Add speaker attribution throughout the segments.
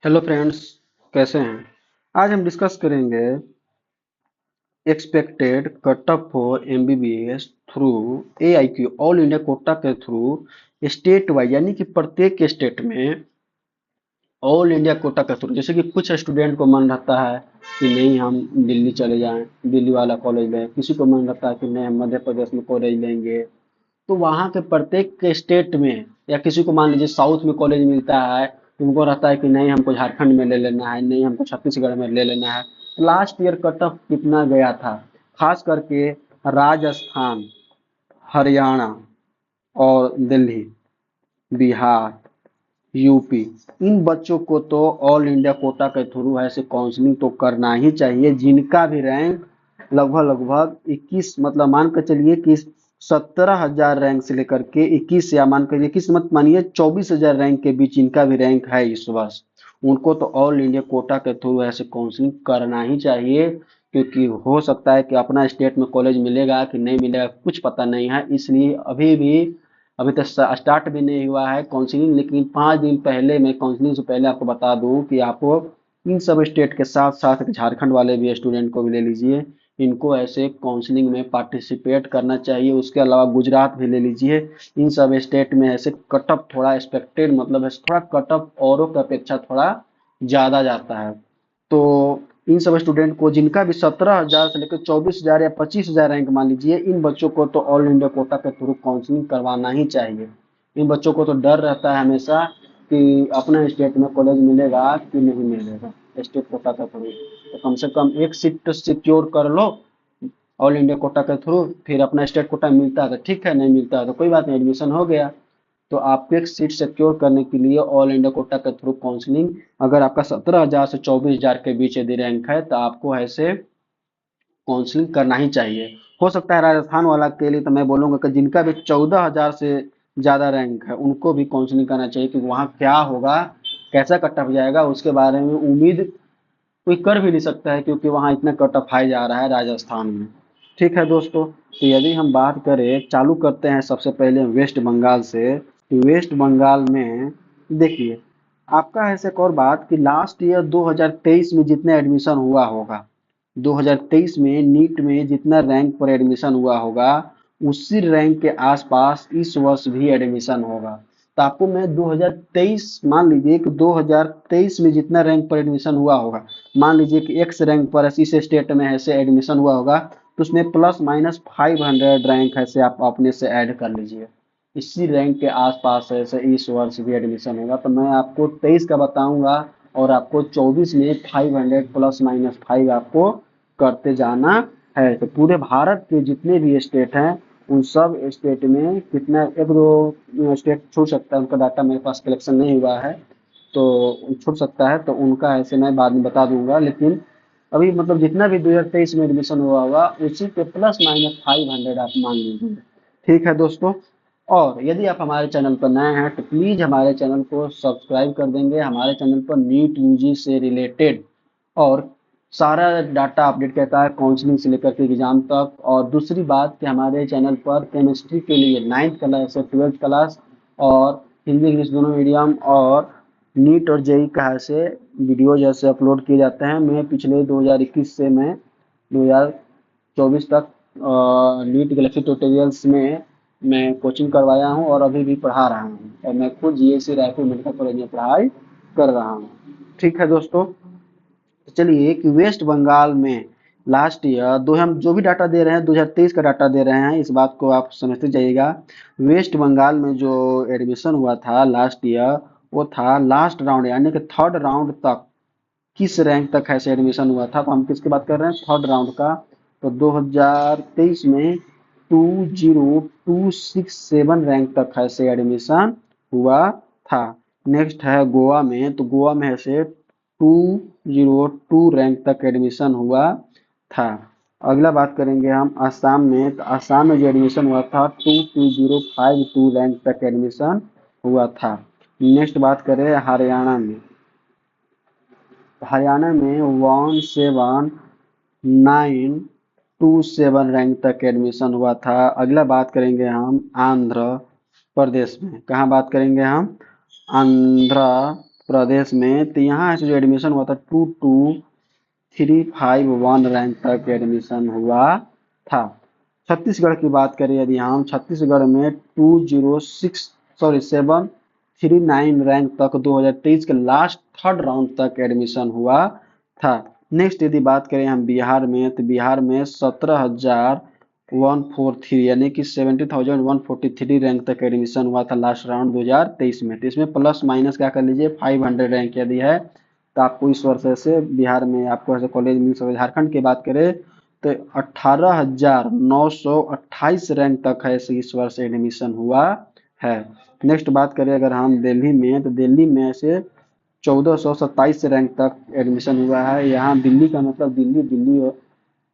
Speaker 1: Hello friends, कैसे हैं। आज हम डिस्कस करेंगे expected cut off for MBBS through AIQ all India quota के थ्रू स्टेट वाइज, यानी कि प्रत्येक स्टेट में ऑल इंडिया कोटा के थ्रू। जैसे कि कुछ स्टूडेंट को मन रहता है कि नहीं हम दिल्ली चले जाएं, दिल्ली वाला कॉलेज लें, किसी को मन रहता है कि नहीं हम मध्य प्रदेश में कॉलेज लेंगे। तो वहाँ के प्रत्येक स्टेट में, या किसी को मान लीजिए साउथ में कॉलेज मिलता है तो उनको रहता है कि नहीं हमको झारखंड में ले लेना है, नहीं हमको छत्तीसगढ़ में ले लेना है। लास्ट ईयर कट ऑफ कितना गया था, खास करके राजस्थान, हरियाणा और दिल्ली, बिहार, यूपी, इन बच्चों को तो ऑल इंडिया कोटा के थ्रू ऐसे काउंसलिंग तो करना ही चाहिए, जिनका भी रैंक लगभग लगभग 21, मतलब मान कर चलिए कि 17,000 रैंक से लेकर के 21, या मान कर 21 मत मानिए, 24,000 रैंक के बीच इनका भी रैंक है इस वर्ष, उनको तो ऑल इंडिया कोटा के थ्रू ऐसे काउंसलिंग करना ही चाहिए। क्योंकि हो सकता है कि अपना स्टेट में कॉलेज मिलेगा कि नहीं मिलेगा कुछ पता नहीं है, इसलिए अभी तक स्टार्ट भी नहीं हुआ है काउंसलिंग। लेकिन 5 दिन पहले, मैं काउंसलिंग से पहले आपको बता दूं कि आपको इन सब स्टेट के साथ साथ झारखंड वाले भी स्टूडेंट को भी ले लीजिए, इनको ऐसे काउंसलिंग में पार्टिसिपेट करना चाहिए। उसके अलावा गुजरात भी ले लीजिए, इन सब स्टेट में ऐसे कट ऑफ थोड़ा एक्सपेक्टेड, मतलब थोड़ा कट ऑफ औरों की अपेक्षा थोड़ा ज़्यादा जाता है। तो इन सब स्टूडेंट को जिनका भी 17,000 से लेकर 24,000 या 25,000 रैंक मान लीजिए, इन बच्चों को तो ऑल इंडिया कोटा के थ्रू काउंसलिंग करवाना ही चाहिए। इन बच्चों को तो डर रहता है हमेशा कि अपने स्टेट में कॉलेज मिलेगा कि नहीं मिलेगा स्टेट कोटा के थ्रू। तो कम से कम एक सीट तो सिक्योर कर लो ऑल इंडिया कोटा के थ्रू, फिर अपना स्टेट कोटा मिलता है तो ठीक है, नहीं मिलता है तो कोई बात नहीं, एडमिशन हो गया। तो आपको एक सीट सिक्योर करने के लिए ऑल इंडिया कोटा के थ्रू काउंसलिंग, अगर आपका 17,000 से 24,000 के बीच यदि रैंक है तो आपको ऐसे काउंसलिंग करना ही चाहिए। हो सकता है राजस्थान वाला के लिए तो मैं बोलूँगा कि जिनका भी 14,000 से ज़्यादा रैंक है उनको भी काउंसलिंग करना चाहिए, क्योंकि वहाँ क्या होगा, कैसा कट ऑफ जाएगा उसके बारे में उम्मीद कोई कर भी नहीं सकता है, क्योंकि वहाँ इतना कट ऑफ हाई जा रहा है राजस्थान में। ठीक है दोस्तों, तो यदि हम बात करें, चालू करते हैं सबसे पहले वेस्ट बंगाल से। तो वेस्ट बंगाल में देखिए, आपका ऐसे एक और बात कि लास्ट ईयर 2023 में जितने एडमिशन हुआ होगा, 2023 में नीट में जितना रैंक पर एडमिशन हुआ होगा, उसी रैंक के आसपास इस वर्ष भी एडमिशन होगा। तो आपको मैं 2023, मान लीजिए कि 2023 में जितना रैंक पर एडमिशन हुआ होगा, मान लीजिए कि एक्स रैंक पर इस स्टेट में ऐसे एडमिशन हुआ होगा, तो उसमें प्लस माइनस 500 रैंक ऐसे आप अपने से ऐड कर लीजिए। इसी रैंक के आसपास ऐसे इस वर्ष भी एडमिशन होगा। तो मैं आपको 23 का बताऊंगा और आपको 24 में 500 प्लस माइनस 5 आपको करते जाना है। तो पूरे भारत के जितने भी स्टेट हैं उन सब स्टेट में कितना, एक दो स्टेट छूट सकता है, उनका डाटा मेरे पास कलेक्शन नहीं हुआ है तो छूट सकता है, तो उनका ऐसे मैं बाद में बता दूंगा। लेकिन अभी मतलब जितना भी 2023 में एडमिशन हुआ होगा उसी पे प्लस माइनस 500 आप मान लीजिए। ठीक है दोस्तों, और यदि आप हमारे चैनल पर नए हैं तो प्लीज़ हमारे चैनल को सब्सक्राइब कर देंगे। हमारे चैनल पर नीट यूजी से रिलेटेड और सारा डाटा अपडेट करता है, काउंसलिंग से लेकर के एग्जाम तक। और दूसरी बात कि हमारे चैनल पर केमिस्ट्री के लिए 9th क्लास से 12th क्लास और हिंदी इंग्लिश दोनों मीडियम और नीट और जेई का ऐसे वीडियो जैसे अपलोड किए जाते हैं। मैं पिछले 2021 से मैं 2024 तक नीट गैलेक्सी ट्यूटोरियल्स में मैं कोचिंग करवाया हूं और अभी भी पढ़ा रहा हूं, और मैं खुद जीएससी रायपुर मेडिकल कॉलेज में पढ़ाई कर रहा हूं। ठीक है दोस्तों, तो चलिए कि वेस्ट बंगाल में लास्ट ईयर दो, हम जो भी डाटा दे रहे हैं 2023 का डाटा दे रहे हैं, इस बात को आप समझते जाइएगा। वेस्ट बंगाल में जो एडमिशन हुआ था लास्ट ईयर, वो था लास्ट राउंड यानी कि थर्ड राउंड तक, किस रैंक तक ऐसे एडमिशन हुआ था। तो हम किसकी बात कर रहे हैं, थर्ड राउंड का। तो 2023 में 20,267 रैंक तक ऐसे एडमिशन हुआ था। नेक्स्ट है गोवा में, तो गोवा में ऐसे 202 रैंक तक एडमिशन हुआ था। अगला बात करेंगे हम असम में, तो असम में जो एडमिशन हुआ था 22052 रैंक तक एडमिशन हुआ था। नेक्स्ट बात करें हरियाणा में, हरियाणा में 17927 रैंक तक एडमिशन हुआ था। अगला बात करेंगे हम आंध्र प्रदेश में, कहाँ बात करेंगे हम, आंध्र प्रदेश में, तो यहाँ से जो एडमिशन हुआ था 22351 रैंक तक एडमिशन हुआ था। छत्तीसगढ़ की बात करें यदि हम, छत्तीसगढ़ में 739 रैंक तक 2023 के लास्ट थर्ड राउंड तक एडमिशन हुआ था। नेक्स्ट यदि बात करें हम बिहार में, तो बिहार में 17,143 यानी कि 70,143 रैंक तक एडमिशन हुआ था लास्ट राउंड 2023 में। तो इसमें प्लस माइनस क्या कर लीजिए, 500 रैंक यदि है तो आपको इस वर्ष से बिहार में आपको ऐसे कॉलेज मिल सकता है। झारखंड की बात करें तो 18,928 रैंक तक है इस वर्ष एडमिशन हुआ है। नेक्स्ट बात करें अगर हम दिल्ली में, तो दिल्ली में से 1427 रैंक तक एडमिशन हुआ है। यहाँ दिल्ली का मतलब दिल्ली दिल्ली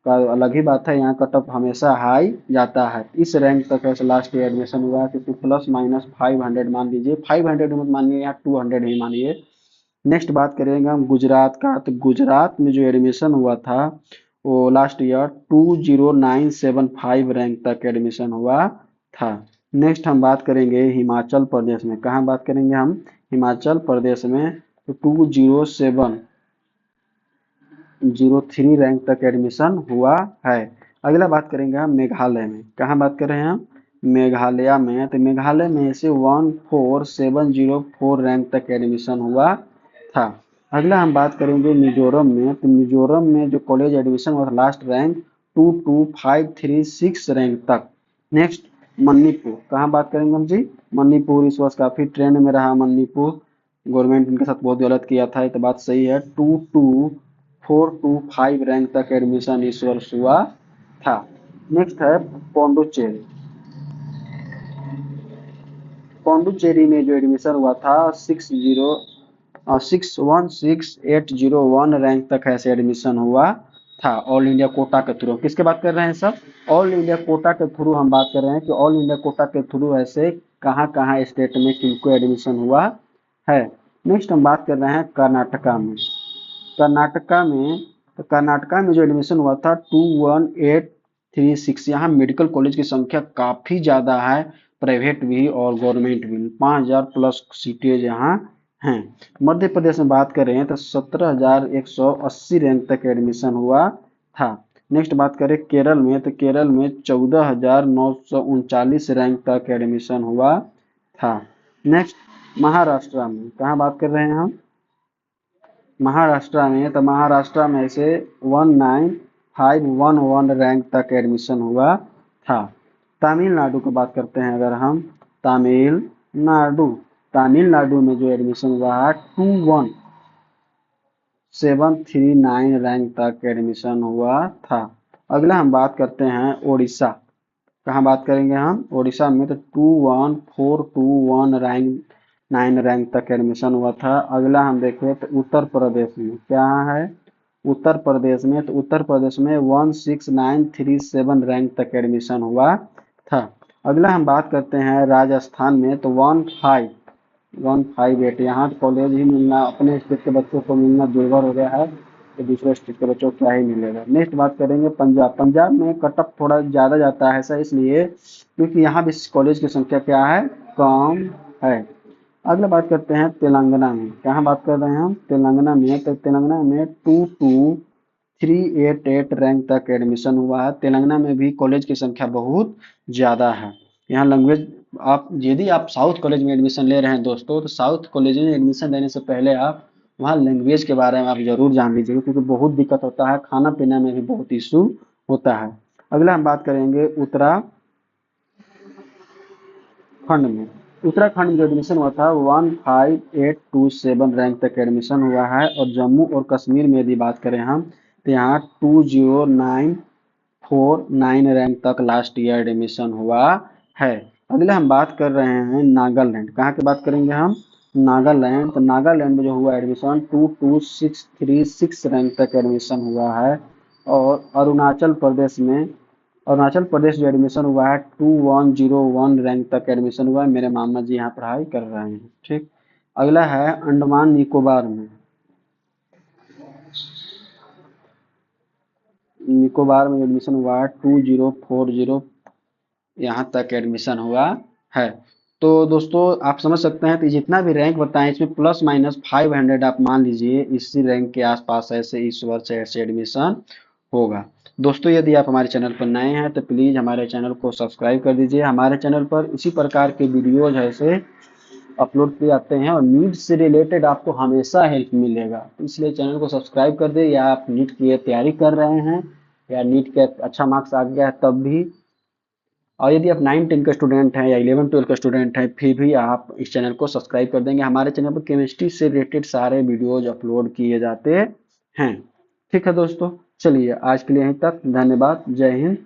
Speaker 1: का अलग ही बात है, यहाँ कट ऑफ हमेशा हाई जाता है। इस रैंक तक ऐसे लास्ट ईयर एडमिशन हुआ है, क्योंकि प्लस माइनस 500 मान लीजिए, 500 मत मानिए, यहाँ 200 ही मानिए। नेक्स्ट बात करेंगे हम गुजरात का, तो गुजरात में जो एडमिशन हुआ था वो लास्ट ईयर 20975 रैंक तक एडमिशन हुआ था। नेक्स्ट हम बात करेंगे हिमाचल प्रदेश में, कहाँ बात करेंगे हम, हिमाचल प्रदेश में, तो 20703 रैंक तक एडमिशन हुआ है। अगला बात करेंगे हम मेघालय में, कहाँ बात कर रहे हैं हम, मेघालय में, तो मेघालय में से 14704 रैंक तक एडमिशन हुआ था। अगला हम बात करेंगे मिजोरम में, तो मिजोरम में जो कॉलेज एडमिशन हुआ था लास्ट रैंक 22536 रैंक तक। नेक्स्ट मणिपुर, कहाँ बात करेंगे हम जी, मणिपुर इस वर्ष काफी ट्रेंड में रहा मणिपुर, गवर्नमेंट इनके साथ बहुत गलत किया था, ये तो बात सही है। 22425 रैंक तक एडमिशन इस वर्ष हुआ था। नेक्स्ट है पौंडुचेरी, पौंडुचेरी में जो एडमिशन हुआ था 616801 रैंक तक ऐसे एडमिशन हुआ था ऑल इंडिया कोटा के थ्रू। किसके बात कर रहे हैं सब, ऑल इंडिया कोटा के थ्रू हम बात कर रहे हैं कि ऑल इंडिया कोटा के थ्रू ऐसे कहाँ कहाँ स्टेट में किनको एडमिशन हुआ है। नेक्स्ट हम बात कर रहे हैं कर्नाटका में, कर्नाटका में, तो कर्नाटका में जो एडमिशन हुआ था 21836, यहाँ मेडिकल कॉलेज की संख्या काफी ज्यादा है, प्राइवेट भी और गवर्नमेंट भी, 5000 प्लस सीटें यहाँ हैं। मध्य प्रदेश में बात करें तो 17,180 रैंक तक एडमिशन हुआ था। नेक्स्ट बात करें केरल में, तो केरल में 14,939 रैंक तक एडमिशन हुआ था। नेक्स्ट महाराष्ट्र में, कहाँ बात कर रहे हैं हम, महाराष्ट्र में, तो महाराष्ट्र में से 19511 रैंक तक एडमिशन हुआ था। तमिलनाडु की बात करते हैं अगर हम, तमिलनाडु, तमिलनाडु में जो एडमिशन हुआ है 21739 रैंक तक एडमिशन हुआ था। अगला हम बात करते हैं उड़ीसा, कहाँ बात करेंगे हम, उड़ीसा में, तो 21421 रैंक 9 रैंक तक एडमिशन हुआ था। अगला हम देखें तो उत्तर प्रदेश में, क्या है, उत्तर प्रदेश में, तो उत्तर प्रदेश में 16937 रैंक तक एडमिशन हुआ था। अगला हम बात करते हैं राजस्थान में, तो 15158, यहाँ कॉलेज ही मिलना अपने स्टेट के बच्चों को मिलना दुर्भर हो गया है, तो दूसरे स्टेट के बच्चों को क्या ही मिलेगा। नेक्स्ट बात करेंगे पंजाब, पंजाब में कट ऑफ थोड़ा ज़्यादा जाता है, ऐसा इसलिए क्योंकि यहाँ भी कॉलेज की संख्या क्या है, कम है। अगला बात करते हैं तेलंगाना में, कहाँ बात कर रहे हैं हम, तेलंगाना में, तो तेलंगाना में 22388 रैंक तक एडमिशन हुआ है। तेलंगाना में भी कॉलेज की संख्या बहुत ज़्यादा है। यहाँ लैंग्वेज, आप यदि आप साउथ कॉलेज में एडमिशन ले रहे हैं दोस्तों, तो साउथ कॉलेज में एडमिशन लेने से पहले आप वहाँ लैंग्वेज के बारे में आप जरूर जान लीजिएगा, क्योंकि बहुत दिक्कत होता है, खाना पीना में भी बहुत इशू होता है। अगला हम बात करेंगे उत्तराखंड में, उत्तराखंड में जो एडमिशन हुआ था 15827 रैंक तक एडमिशन हुआ है। और जम्मू और कश्मीर में यदि बात करें हम, तो यहाँ 20949 रैंक तक लास्ट ईयर एडमिशन हुआ है। अगले हम बात कर रहे हैं नागालैंड, कहाँ की बात करेंगे हम, नागालैंड, तो नागालैंड में जो हुआ एडमिशन 22636 रैंक तक एडमिशन हुआ है। और अरुणाचल प्रदेश में, अरुणाचल प्रदेश जो एडमिशन हुआ है 2101 रैंक तक एडमिशन हुआ है, मेरे मामा जी यहाँ पढ़ाई कर रहे हैं। ठीक, अगला है अंडमान निकोबार में, निकोबार में एडमिशन हुआ है 2040 यहाँ तक एडमिशन हुआ है। तो दोस्तों आप समझ सकते हैं, तो जितना भी रैंक बताएं इसमें प्लस माइनस 500 आप मान लीजिए इसी रैंक के आसपास ऐसे इस वर्ष ऐसे एडमिशन होगा। दोस्तों यदि आप हमारे चैनल पर नए हैं तो प्लीज़ हमारे चैनल को सब्सक्राइब कर दीजिए। हमारे चैनल पर इसी प्रकार के वीडियोज ऐसे अपलोड किए जाते हैं और नीट से रिलेटेड आपको हमेशा हेल्प मिलेगा। तो इसलिए चैनल को सब्सक्राइब कर दे, या आप नीट की तैयारी कर रहे हैं या नीट के अच्छा मार्क्स आ गया है तब भी। और यदि आप 9 10 का स्टूडेंट हैं या 11 12 का स्टूडेंट हैं फिर भी आप इस चैनल को सब्सक्राइब कर देंगे। हमारे चैनल पर केमिस्ट्री से रिलेटेड सारे वीडियोज अपलोड किए जाते हैं। ठीक है दोस्तों, चलिए आज के लिए यहीं तक। धन्यवाद। जय हिंद।